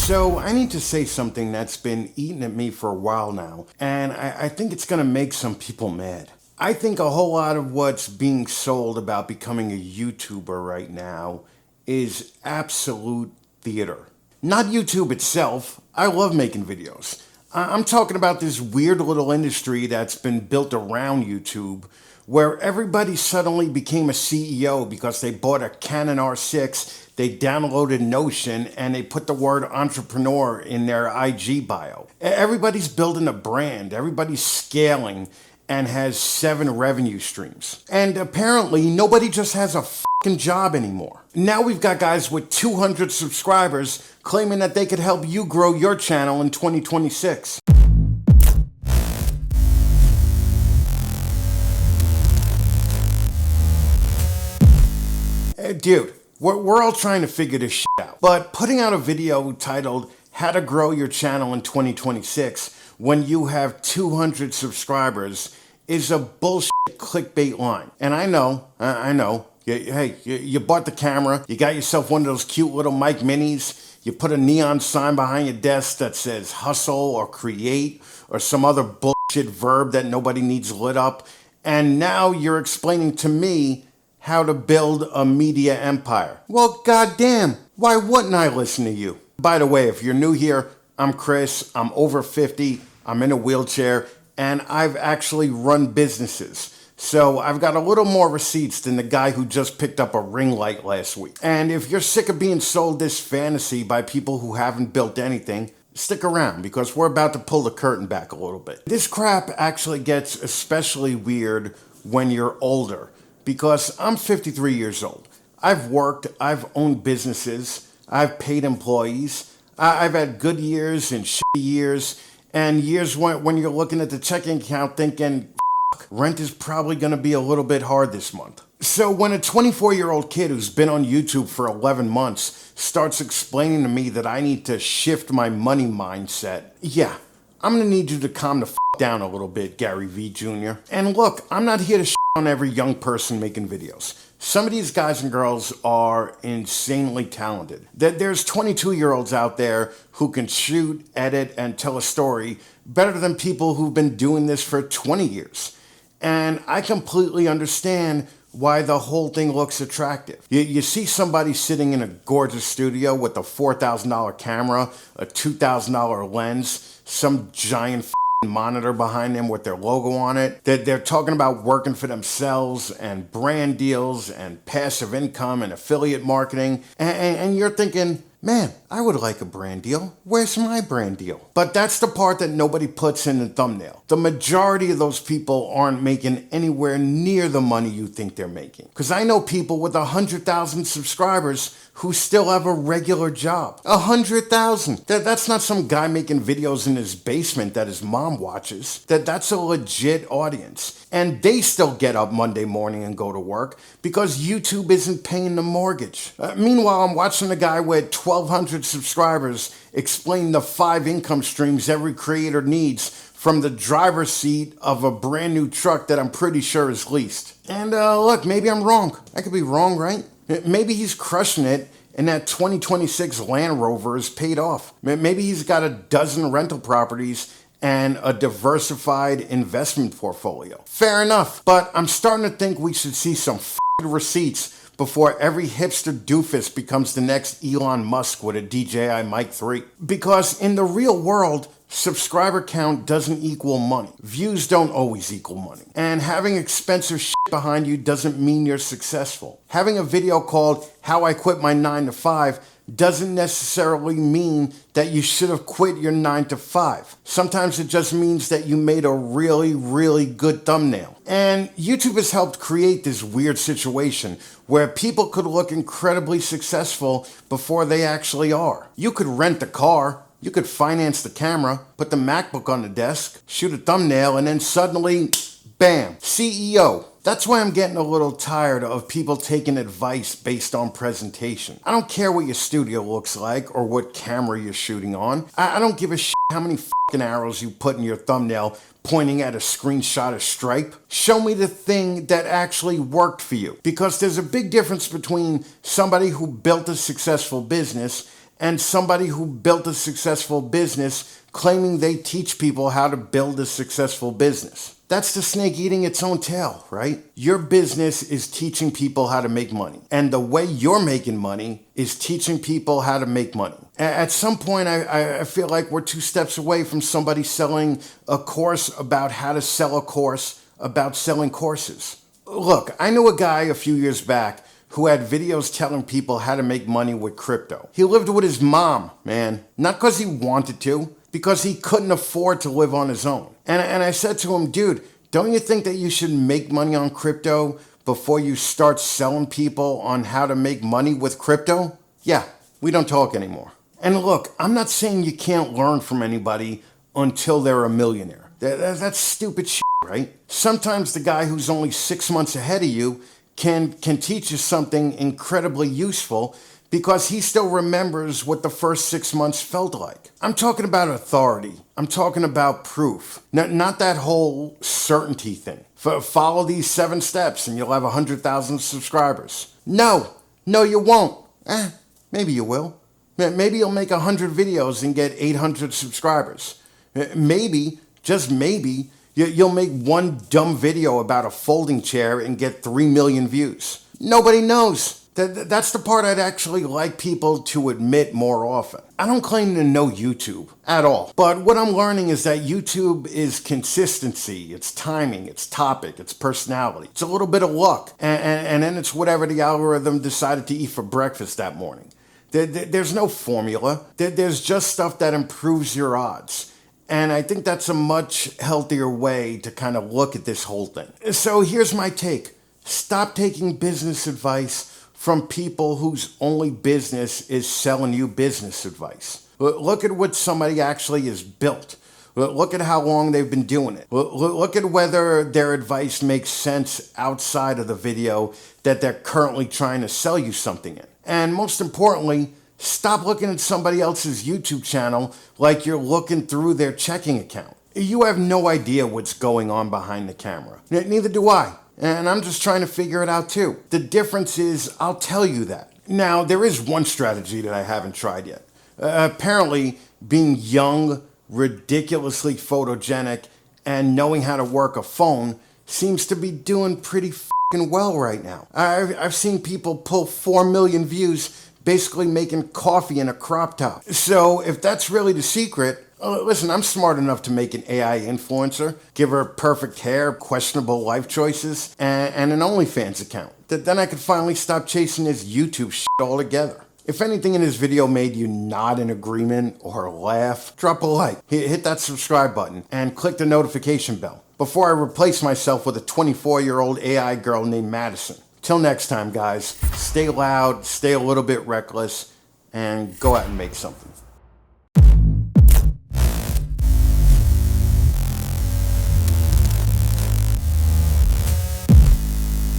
So I need to say something that's been eating at me for a while now, and I think it's gonna make some people mad. I think a whole lot of what's being sold about becoming a YouTuber right now is absolute theater. Not YouTube itself. I love making videos. I'm talking about this weird little industry that's been built around YouTube where everybody suddenly became a CEO because they bought a Canon R6, they downloaded Notion, and they put the word entrepreneur in their IG bio. Everybody's building a brand, everybody's scaling, and has 7 revenue streams. And apparently nobody just has a fucking job anymore. Now we've got guys with 200 subscribers claiming that they could help you grow your channel in 2026. Dude, we're all trying to figure this shit out. But putting out a video titled How to Grow Your Channel in 2026 when you have 200 subscribers is a bullshit clickbait line. And I know. Hey, you bought the camera, you got yourself one of those cute little mic minis, you put a neon sign behind your desk that says hustle or create or some other bullshit verb that nobody needs lit up, and now you're explaining to me how to build a media empire. Well, goddamn, why wouldn't I listen to you? By the way, if you're new here, I'm Chris, I'm over 50, I'm in a wheelchair, and I've actually run businesses. So I've got a little more receipts than the guy who just picked up a ring light last week. And if you're sick of being sold this fantasy by people who haven't built anything, stick around because we're about to pull the curtain back a little bit. This crap actually gets especially weird when you're older because I'm 53 years old. I've worked, I've owned businesses, I've paid employees, I've had good years and shitty years, and years when you're looking at the checking account thinking, rent is probably going to be a little bit hard this month. So when a 24-year-old kid who's been on YouTube for 11 months starts explaining to me that I need to shift my money mindset, yeah, I'm going to need you to calm the down a little bit, Gary V. Jr. And look, I'm not here to shit on every young person making videos. Some of these guys and girls are insanely talented. There's 22-year-olds out there who can shoot, edit, and tell a story better than people who've been doing this for 20 years. And I completely understand why the whole thing looks attractive. You see somebody sitting in a gorgeous studio with a $4,000 camera, a $2,000 lens, some giant monitor behind them with their logo on it. They're talking about working for themselves and brand deals and passive income and affiliate marketing. And you're thinking, man, I would like a brand deal. Where's my brand deal? But that's the part that nobody puts in the thumbnail. The majority of those people aren't making anywhere near the money you think they're making. Because I know people with 100,000 subscribers who still have a regular job. 100,000. That's not some guy making videos in his basement that his mom watches. That's a legit audience. And they still get up Monday morning and go to work because YouTube isn't paying the mortgage. Meanwhile, I'm watching a guy with 1,200 subscribers explain the 5 income streams every creator needs from the driver's seat of a brand new truck that I'm pretty sure is leased. And look, maybe I'm wrong. I could be wrong, right? Maybe he's crushing it and that 2026 Land Rover is paid off. Maybe he's got a dozen rental properties and a diversified investment portfolio. Fair enough, but I'm starting to think we should see some receipts before every hipster doofus becomes the next Elon Musk with a DJI Mic 3. Because in the real world, subscriber count doesn't equal money. Views don't always equal money. And having expensive shit behind you doesn't mean you're successful. Having a video called How I Quit My 9 to 5 doesn't necessarily mean that you should have quit your 9 to 5. Sometimes it just means that you made a really, really good thumbnail. And YouTube has helped create this weird situation where people could look incredibly successful before they actually are. You could rent a car, you could finance the camera, put the MacBook on the desk, shoot a thumbnail, and then suddenly, bam, CEO. That's why I'm getting a little tired of people taking advice based on presentation. I don't care what your studio looks like or what camera you're shooting on. I don't give a shit how many fucking arrows you put in your thumbnail pointing at a screenshot of Stripe. Show me the thing that actually worked for you. Because there's a big difference between somebody who built a successful business and somebody who built a successful business claiming they teach people how to build a successful business. That's the snake eating its own tail, right? Your business is teaching people how to make money. And the way you're making money is teaching people how to make money. At some point, I feel like we're 2 steps away from somebody selling a course about how to sell a course about selling courses. Look, I knew a guy a few years back who had videos telling people how to make money with crypto. He lived with his mom, man. Not because he wanted to, because he couldn't afford to live on his own. And I said to him, dude, don't you think that you should make money on crypto before you start selling people on how to make money with crypto? Yeah, we don't talk anymore. And look, I'm not saying you can't learn from anybody until they're a millionaire. That's stupid shit, right? Sometimes the guy who's only 6 months ahead of you can teach you something incredibly useful because he still remembers what the first 6 months felt like. I'm talking about authority. I'm talking about proof. Not that whole certainty thing. Follow these 7 steps and you'll have 100,000 subscribers. No, you won't. Maybe you will. Maybe you'll make 100 videos and get 800 subscribers. Maybe, just maybe, you'll make one dumb video about a folding chair and get 3 million views. Nobody knows. That's the part I'd actually like people to admit more often. I don't claim to know YouTube at all, but what I'm learning is that YouTube is consistency, it's timing, it's topic, it's personality. It's a little bit of luck, and then it's whatever the algorithm decided to eat for breakfast that morning. There's no formula. There's just stuff that improves your odds. And I think that's a much healthier way to kind of look at this whole thing. So here's my take. Stop taking business advice from people whose only business is selling you business advice. Look at what somebody actually has built. Look at how long they've been doing it. Look at whether their advice makes sense outside of the video that they're currently trying to sell you something in. And most importantly, stop looking at somebody else's YouTube channel like you're looking through their checking account. You have no idea what's going on behind the camera. Neither do I. And I'm just trying to figure it out too. The difference is I'll tell you that. Now, there is one strategy that I haven't tried yet. Apparently, being young, ridiculously photogenic, and knowing how to work a phone seems to be doing pretty f***ing well right now. I've seen people pull 4 million views basically making coffee in a crop top. So if that's really the secret, listen, I'm smart enough to make an AI influencer, give her perfect hair, questionable life choices, and an OnlyFans account. Then I could finally stop chasing this YouTube shit altogether. If anything in this video made you nod in agreement or laugh, drop a like, hit that subscribe button, and click the notification bell before I replace myself with a 24-year-old AI girl named Madison. Till next time, guys, stay loud, stay a little bit reckless, and go out and make something.